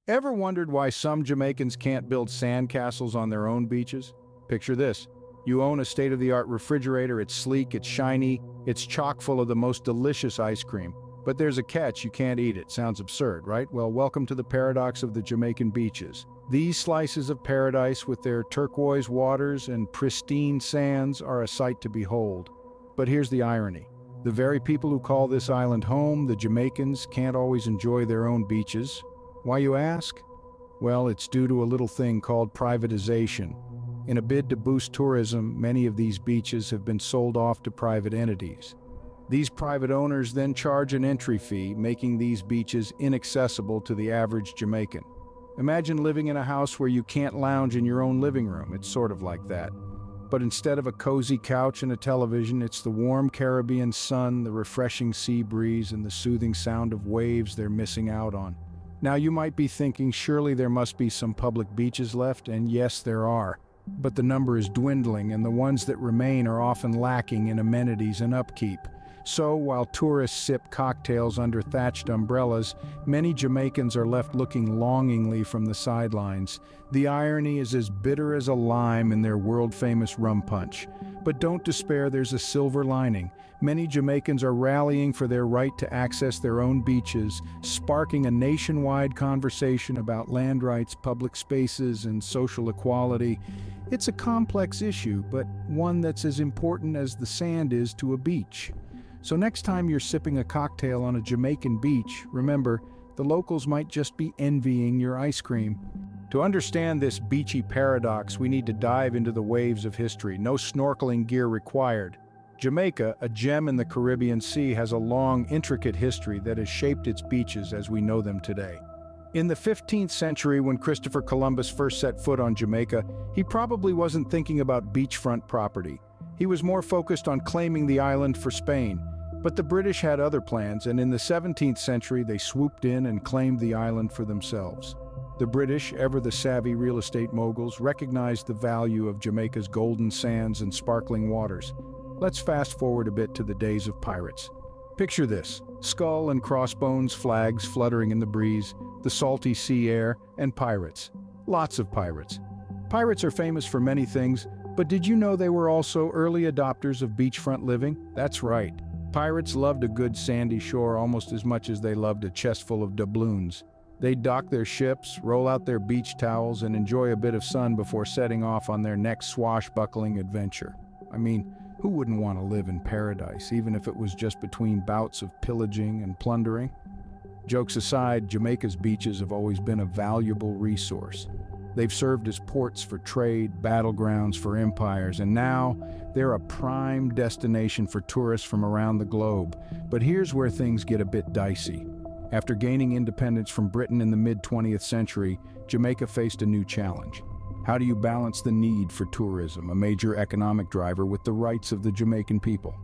Ever wondered why some Jamaicans can't build sandcastles on their own beaches? Picture this. You own a state-of-the-art refrigerator, it's sleek, it's shiny, it's chock full of the most delicious ice cream. But there's a catch, you can't eat it. Sounds absurd, right? Well, welcome to the paradox of the Jamaican beaches. These slices of paradise with their turquoise waters and pristine sands are a sight to behold. But here's the irony. The very people who call this island home, the Jamaicans, can't always enjoy their own beaches. Why, you ask? Well, it's due to a little thing called privatization. In a bid to boost tourism, many of these beaches have been sold off to private entities. These private owners then charge an entry fee, making these beaches inaccessible to the average Jamaican. Imagine living in a house where you can't lounge in your own living room. It's sort of like that. But instead of a cozy couch and a television, it's the warm Caribbean sun, the refreshing sea breeze, and the soothing sound of waves they're missing out on. Now you might be thinking, surely there must be some public beaches left, and yes, there are. But the number is dwindling, and the ones that remain are often lacking in amenities and upkeep. So, while tourists sip cocktails under thatched umbrellas, many Jamaicans are left looking longingly from the sidelines. The irony is as bitter as a lime in their world-famous rum punch. But don't despair, there's a silver lining. Many Jamaicans are rallying for their right to access their own beaches, sparking a nationwide conversation about land rights, public spaces, and social equality. It's a complex issue, but one that's as important as the sand is to a beach. So next time you're sipping a cocktail on a Jamaican beach, remember, the locals might just be envying your ice cream. To understand this beachy paradox, we need to dive into the waves of history. No snorkeling gear required. Jamaica, a gem in the Caribbean Sea, has a long, intricate history that has shaped its beaches as we know them today. In the 15th century, when Christopher Columbus first set foot on Jamaica, he probably wasn't thinking about beachfront property. He was more focused on claiming the island for Spain. But the British had other plans, and in the 17th century they swooped in and claimed the island for themselves. The British, ever the savvy real estate moguls, recognized the value of Jamaica's golden sands and sparkling waters. Let's fast forward a bit to the days of pirates. Picture this: skull and crossbones, flags fluttering in the breeze, the salty sea air, and pirates. Lots of pirates. Pirates are famous for many things, but did you know they were also early adopters of beachfront living? That's right. Pirates loved a good sandy shore almost as much as they loved a chest full of doubloons. They'd dock their ships, roll out their beach towels, and enjoy a bit of sun before setting off on their next swashbuckling adventure. I mean, who wouldn't want to live in paradise, even if it was just between bouts of pillaging and plundering? Jokes aside, Jamaica's beaches have always been a valuable resource. They've served as ports for trade, battlegrounds for empires, and now they're a prime destination for tourists from around the globe. But here's where things get a bit dicey. After gaining independence from Britain in the mid-20th century, Jamaica faced a new challenge. How do you balance the need for tourism, a major economic driver, with the rights of the Jamaican people?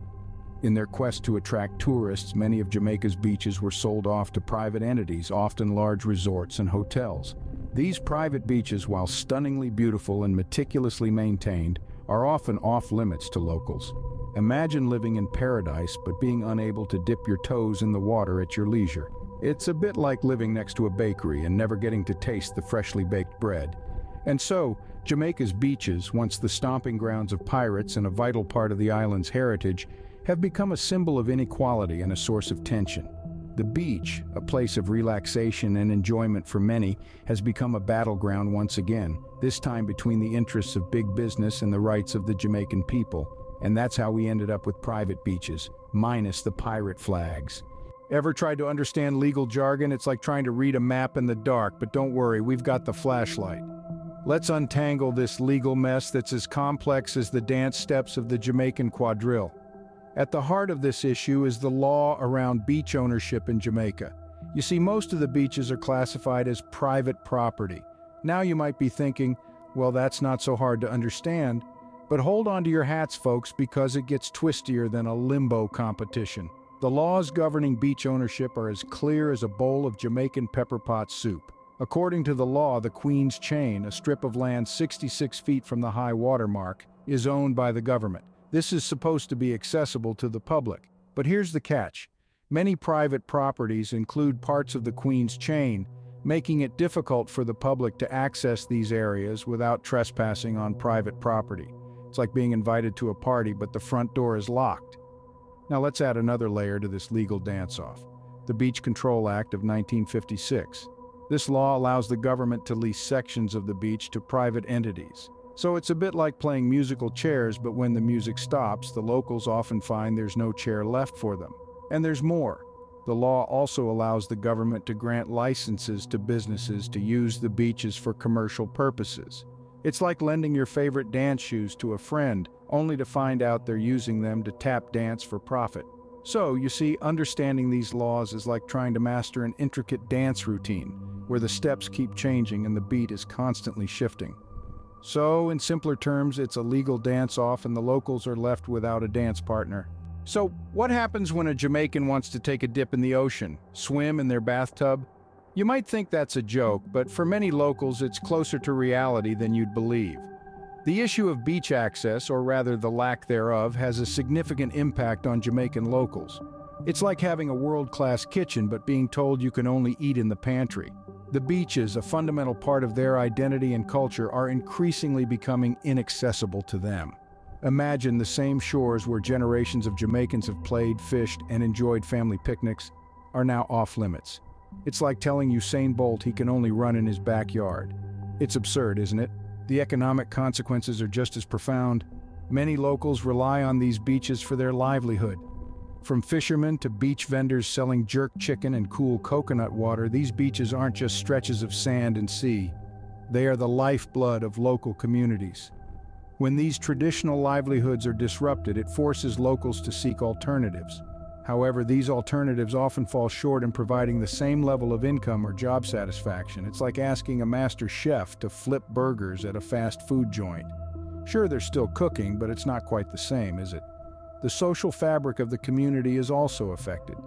In their quest to attract tourists, many of Jamaica's beaches were sold off to private entities, often large resorts and hotels. These private beaches, while stunningly beautiful and meticulously maintained, are often off-limits to locals. Imagine living in paradise but being unable to dip your toes in the water at your leisure. It's a bit like living next to a bakery and never getting to taste the freshly baked bread. And so, Jamaica's beaches, once the stomping grounds of pirates and a vital part of the island's heritage, have become a symbol of inequality and a source of tension. The beach, a place of relaxation and enjoyment for many, has become a battleground once again, this time between the interests of big business and the rights of the Jamaican people. And that's how we ended up with private beaches, minus the pirate flags. Ever tried to understand legal jargon? It's like trying to read a map in the dark, but don't worry, we've got the flashlight. Let's untangle this legal mess that's as complex as the dance steps of the Jamaican quadrille. At the heart of this issue is the law around beach ownership in Jamaica. You see, most of the beaches are classified as private property. Now you might be thinking, well, that's not so hard to understand. But hold on to your hats, folks, because it gets twistier than a limbo competition. The laws governing beach ownership are as clear as a bowl of Jamaican pepper pot soup. According to the law, the Queen's Chain, a strip of land 66 feet from the high water mark, is owned by the government. This is supposed to be accessible to the public. But here's the catch. Many private properties include parts of the Queen's Chain, making it difficult for the public to access these areas without trespassing on private property. It's like being invited to a party, but the front door is locked. Now let's add another layer to this legal dance-off: the Beach Control Act of 1956. This law allows the government to lease sections of the beach to private entities. So it's a bit like playing musical chairs, but when the music stops, the locals often find there's no chair left for them. And there's more. The law also allows the government to grant licenses to businesses to use the beaches for commercial purposes. It's like lending your favorite dance shoes to a friend, only to find out they're using them to tap dance for profit. So, you see, understanding these laws is like trying to master an intricate dance routine, where the steps keep changing and the beat is constantly shifting. So, in simpler terms, it's a legal dance-off and the locals are left without a dance partner. So, what happens when a Jamaican wants to take a dip in the ocean, swim in their bathtub? You might think that's a joke, but for many locals it's closer to reality than you'd believe. The issue of beach access, or rather the lack thereof, has a significant impact on Jamaican locals. It's like having a world-class kitchen but being told you can only eat in the pantry. The beaches, a fundamental part of their identity and culture, are increasingly becoming inaccessible to them. Imagine the same shores where generations of Jamaicans have played, fished, and enjoyed family picnics are now off-limits. It's like telling Usain Bolt he can only run in his backyard. It's absurd, isn't it? The economic consequences are just as profound. Many locals rely on these beaches for their livelihood. From fishermen to beach vendors selling jerk chicken and cool coconut water, these beaches aren't just stretches of sand and sea. They are the lifeblood of local communities. When these traditional livelihoods are disrupted, it forces locals to seek alternatives. However, these alternatives often fall short in providing the same level of income or job satisfaction. It's like asking a master chef to flip burgers at a fast food joint. Sure, they're still cooking, but it's not quite the same, is it? The social fabric of the community is also affected.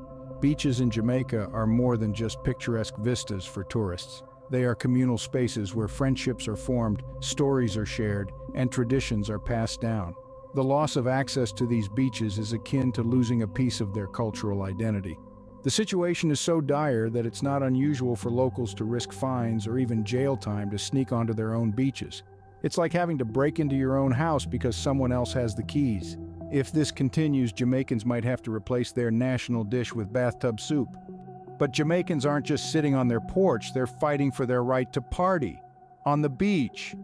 Beaches in Jamaica are more than just picturesque vistas for tourists. They are communal spaces where friendships are formed, stories are shared, and traditions are passed down. The loss of access to these beaches is akin to losing a piece of their cultural identity. The situation is so dire that it's not unusual for locals to risk fines or even jail time to sneak onto their own beaches. It's like having to break into your own house because someone else has the keys. If this continues, Jamaicans might have to replace their national dish with bathtub soup. But Jamaicans aren't just sitting on their porch, they're fighting for their right to party on the beach.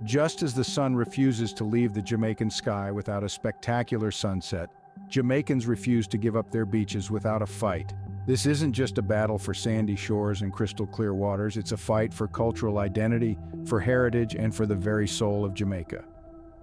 Just as the sun refuses to leave the Jamaican sky without a spectacular sunset, Jamaicans refuse to give up their beaches without a fight. This isn't just a battle for sandy shores and crystal clear waters, it's a fight for cultural identity, for heritage, and for the very soul of Jamaica.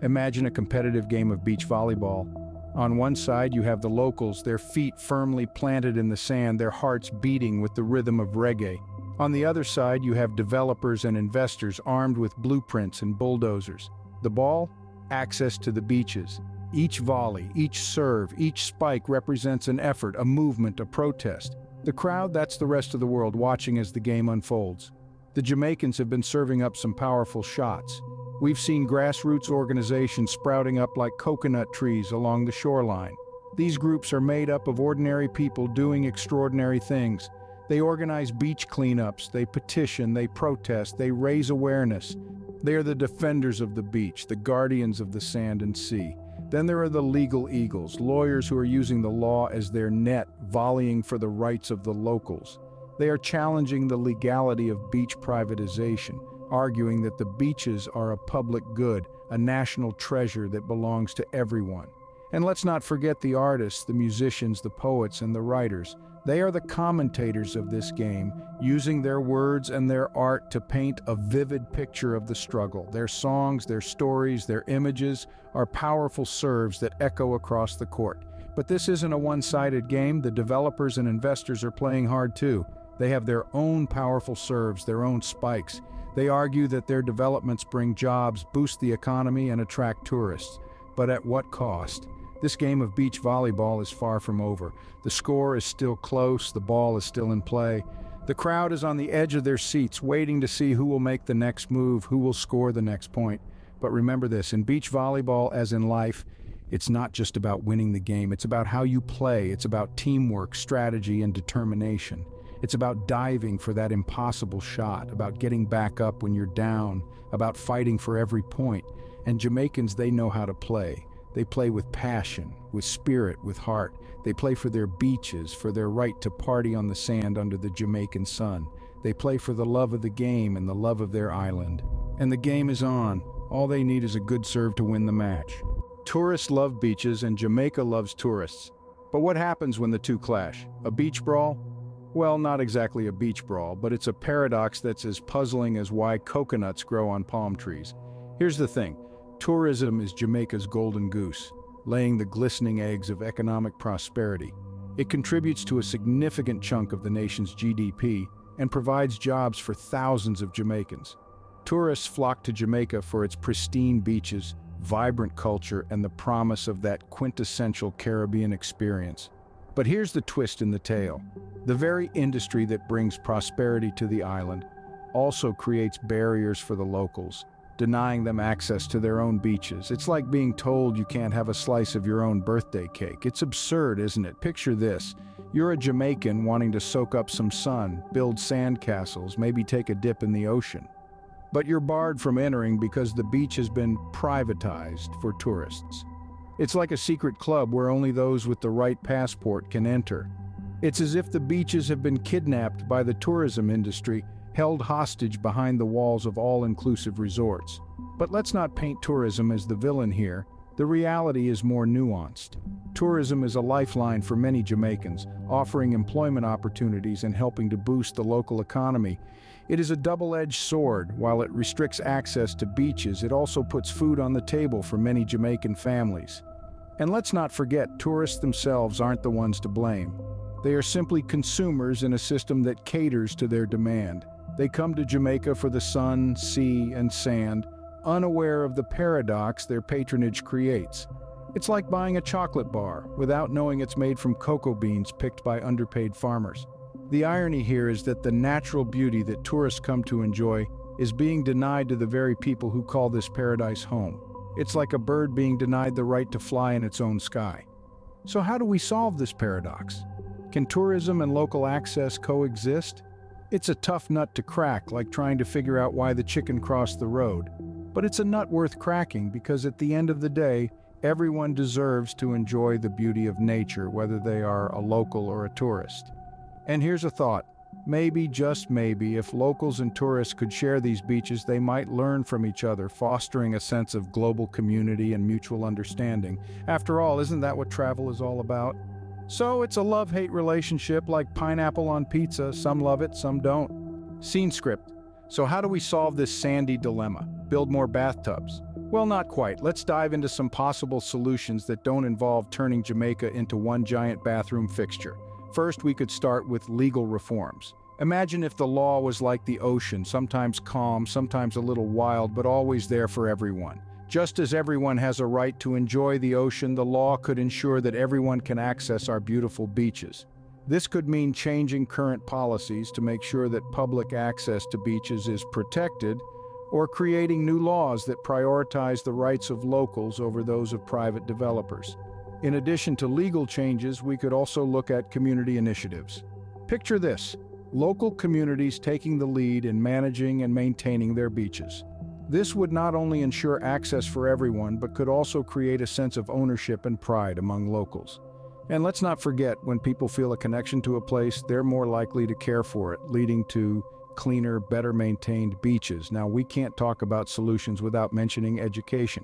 Imagine a competitive game of beach volleyball. On one side, you have the locals, their feet firmly planted in the sand, their hearts beating with the rhythm of reggae. On the other side, you have developers and investors armed with blueprints and bulldozers. The ball? Access to the beaches. Each volley, each serve, each spike represents an effort, a movement, a protest. The crowd, that's the rest of the world watching as the game unfolds. The Jamaicans have been serving up some powerful shots. We've seen grassroots organizations sprouting up like coconut trees along the shoreline. These groups are made up of ordinary people doing extraordinary things. They organize beach cleanups, they petition, they protest, they raise awareness. They are the defenders of the beach, the guardians of the sand and sea. Then there are the legal eagles, lawyers who are using the law as their net, volleying for the rights of the locals. They are challenging the legality of beach privatization, arguing that the beaches are a public good, a national treasure that belongs to everyone. And let's not forget the artists, the musicians, the poets, and the writers. They are the commentators of this game, using their words and their art to paint a vivid picture of the struggle. Their songs, their stories, their images are powerful serves that echo across the court. But this isn't a one-sided game. The developers and investors are playing hard too. They have their own powerful serves, their own spikes. They argue that their developments bring jobs, boost the economy, and attract tourists. But at what cost? This game of beach volleyball is far from over. The score is still close, the ball is still in play. The crowd is on the edge of their seats, waiting to see who will make the next move, who will score the next point. But remember this, in beach volleyball, as in life, it's not just about winning the game, it's about how you play, it's about teamwork, strategy, and determination. It's about diving for that impossible shot, about getting back up when you're down, about fighting for every point. And Jamaicans, they know how to play. They play with passion, with spirit, with heart. They play for their beaches, for their right to party on the sand under the Jamaican sun. They play for the love of the game and the love of their island. And the game is on. All they need is a good serve to win the match. Tourists love beaches and Jamaica loves tourists. But what happens when the two clash? A beach brawl? Well, not exactly a beach brawl, but it's a paradox that's as puzzling as why coconuts grow on palm trees. Here's the thing. Tourism is Jamaica's golden goose, laying the glistening eggs of economic prosperity. It contributes to a significant chunk of the nation's GDP and provides jobs for thousands of Jamaicans. Tourists flock to Jamaica for its pristine beaches, vibrant culture, and the promise of that quintessential Caribbean experience. But here's the twist in the tale. The very industry that brings prosperity to the island also creates barriers for the locals, denying them access to their own beaches. It's like being told you can't have a slice of your own birthday cake. It's absurd, isn't it? Picture this. You're a Jamaican wanting to soak up some sun, build sand castles, maybe take a dip in the ocean. But you're barred from entering because the beach has been privatized for tourists. It's like a secret club where only those with the right passport can enter. It's as if the beaches have been kidnapped by the tourism industry, held hostage behind the walls of all-inclusive resorts. But let's not paint tourism as the villain here. The reality is more nuanced. Tourism is a lifeline for many Jamaicans, offering employment opportunities and helping to boost the local economy. It is a double-edged sword. While it restricts access to beaches, it also puts food on the table for many Jamaican families. And let's not forget, tourists themselves aren't the ones to blame. They are simply consumers in a system that caters to their demand. They come to Jamaica for the sun, sea, and sand, unaware of the paradox their patronage creates. It's like buying a chocolate bar without knowing it's made from cocoa beans picked by underpaid farmers. The irony here is that the natural beauty that tourists come to enjoy is being denied to the very people who call this paradise home. It's like a bird being denied the right to fly in its own sky. So how do we solve this paradox? Can tourism and local access coexist? It's a tough nut to crack, like trying to figure out why the chicken crossed the road. But it's a nut worth cracking because at the end of the day, everyone deserves to enjoy the beauty of nature, whether they are a local or a tourist. And here's a thought. Maybe, just maybe, if locals and tourists could share these beaches, they might learn from each other, fostering a sense of global community and mutual understanding. After all, isn't that what travel is all about? So it's a love-hate relationship like pineapple on pizza. Some love it, some don't. Scene script. So how do we solve this sandy dilemma? Build more bathtubs? Well, not quite. Let's dive into some possible solutions that don't involve turning Jamaica into one giant bathroom fixture. First, we could start with legal reforms. Imagine if the law was like the ocean, sometimes calm, sometimes a little wild, but always there for everyone. Just as everyone has a right to enjoy the ocean, the law could ensure that everyone can access our beautiful beaches. This could mean changing current policies to make sure that public access to beaches is protected, or creating new laws that prioritize the rights of locals over those of private developers. In addition to legal changes, we could also look at community initiatives. Picture this: local communities taking the lead in managing and maintaining their beaches. This would not only ensure access for everyone, but could also create a sense of ownership and pride among locals. And let's not forget, when people feel a connection to a place, they're more likely to care for it, leading to cleaner, better maintained beaches. Now, we can't talk about solutions without mentioning education.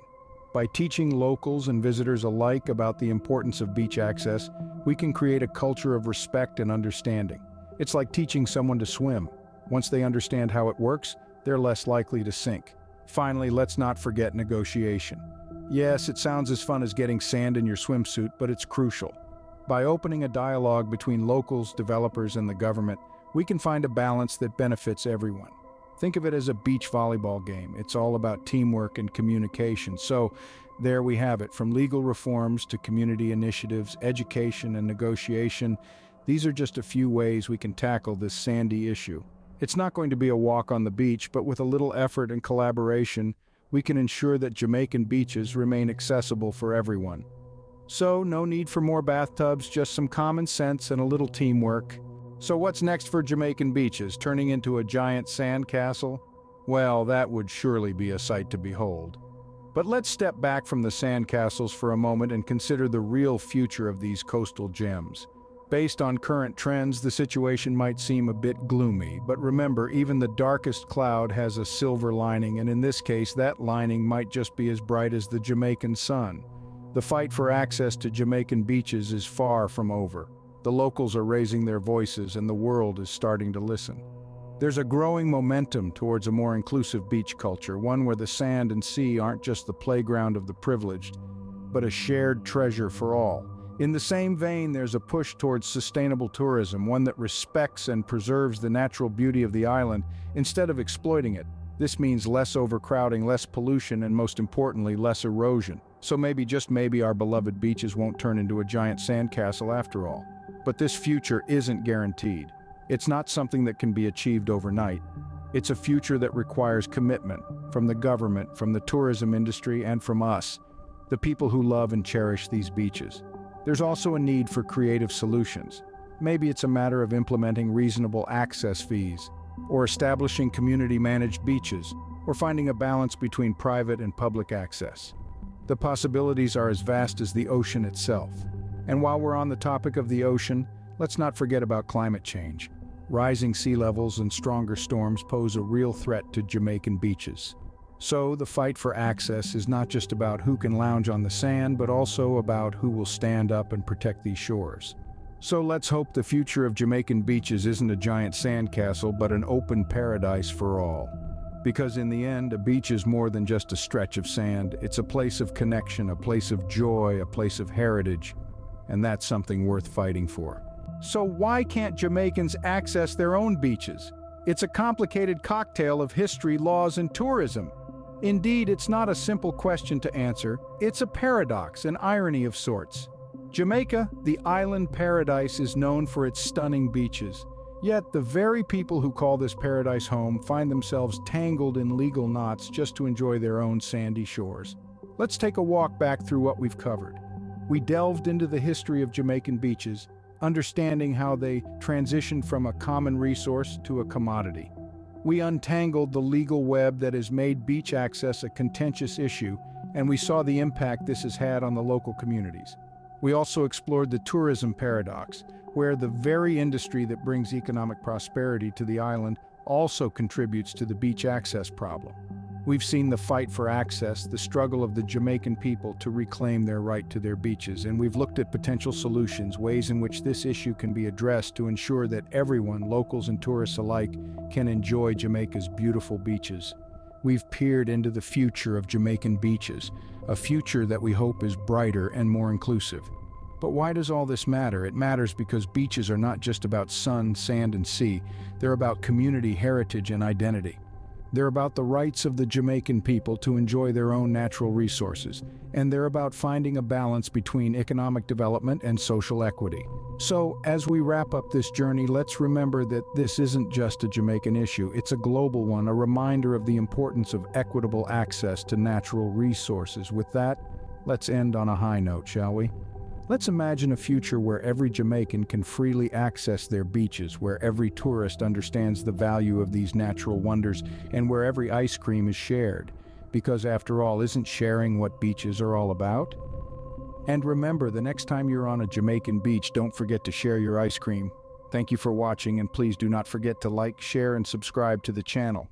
By teaching locals and visitors alike about the importance of beach access, we can create a culture of respect and understanding. It's like teaching someone to swim. Once they understand how it works, they're less likely to sink. Finally, let's not forget negotiation. Yes, it sounds as fun as getting sand in your swimsuit, but it's crucial. By opening a dialogue between locals, developers, and the government, we can find a balance that benefits everyone. Think of it as a beach volleyball game. It's all about teamwork and communication. So there we have it, from legal reforms to community initiatives, education and negotiation. These are just a few ways we can tackle this sandy issue. It's not going to be a walk on the beach, but with a little effort and collaboration, we can ensure that Jamaican beaches remain accessible for everyone. So, no need for more bathtubs, just some common sense and a little teamwork. So what's next for Jamaican beaches? Turning into a giant sand castle? Well, that would surely be a sight to behold. But let's step back from the sand castles for a moment and consider the real future of these coastal gems. Based on current trends, the situation might seem a bit gloomy, but remember, even the darkest cloud has a silver lining, and in this case, that lining might just be as bright as the Jamaican sun. The fight for access to Jamaican beaches is far from over. The locals are raising their voices, and the world is starting to listen. There's a growing momentum towards a more inclusive beach culture, one where the sand and sea aren't just the playground of the privileged, but a shared treasure for all. In the same vein, there's a push towards sustainable tourism, one that respects and preserves the natural beauty of the island instead of exploiting it. This means less overcrowding, less pollution, and most importantly, less erosion. So maybe, just maybe, our beloved beaches won't turn into a giant sandcastle after all. But this future isn't guaranteed. It's not something that can be achieved overnight. It's a future that requires commitment from the government, from the tourism industry, and from us, the people who love and cherish these beaches. There's also a need for creative solutions. Maybe it's a matter of implementing reasonable access fees, or establishing community-managed beaches, or finding a balance between private and public access. The possibilities are as vast as the ocean itself. And while we're on the topic of the ocean, let's not forget about climate change. Rising sea levels and stronger storms pose a real threat to Jamaican beaches. So, the fight for access is not just about who can lounge on the sand, but also about who will stand up and protect these shores. So let's hope the future of Jamaican beaches isn't a giant sandcastle, but an open paradise for all. Because in the end, a beach is more than just a stretch of sand. It's a place of connection, a place of joy, a place of heritage, and that's something worth fighting for. So why can't Jamaicans access their own beaches? It's a complicated cocktail of history, laws, and tourism. Indeed, it's not a simple question to answer. It's a paradox, an irony of sorts. Jamaica, the island paradise, is known for its stunning beaches. Yet, the very people who call this paradise home find themselves tangled in legal knots just to enjoy their own sandy shores. Let's take a walk back through what we've covered. We delved into the history of Jamaican beaches, understanding how they transitioned from a common resource to a commodity. We untangled the legal web that has made beach access a contentious issue, and we saw the impact this has had on the local communities. We also explored the tourism paradox, where the very industry that brings economic prosperity to the island also contributes to the beach access problem. We've seen the fight for access, the struggle of the Jamaican people to reclaim their right to their beaches, and we've looked at potential solutions, ways in which this issue can be addressed to ensure that everyone, locals and tourists alike, can enjoy Jamaica's beautiful beaches. We've peered into the future of Jamaican beaches, a future that we hope is brighter and more inclusive. But why does all this matter? It matters because beaches are not just about sun, sand, and sea. They're about community, heritage, and identity. They're about the rights of the Jamaican people to enjoy their own natural resources, and they're about finding a balance between economic development and social equity. So, as we wrap up this journey, let's remember that this isn't just a Jamaican issue, it's a global one, a reminder of the importance of equitable access to natural resources. With that, let's end on a high note, shall we? Let's imagine a future where every Jamaican can freely access their beaches, where every tourist understands the value of these natural wonders, and where every ice cream is shared. Because after all, isn't sharing what beaches are all about? And remember, the next time you're on a Jamaican beach, don't forget to share your ice cream. Thank you for watching, and please do not forget to like, share, and subscribe to the channel.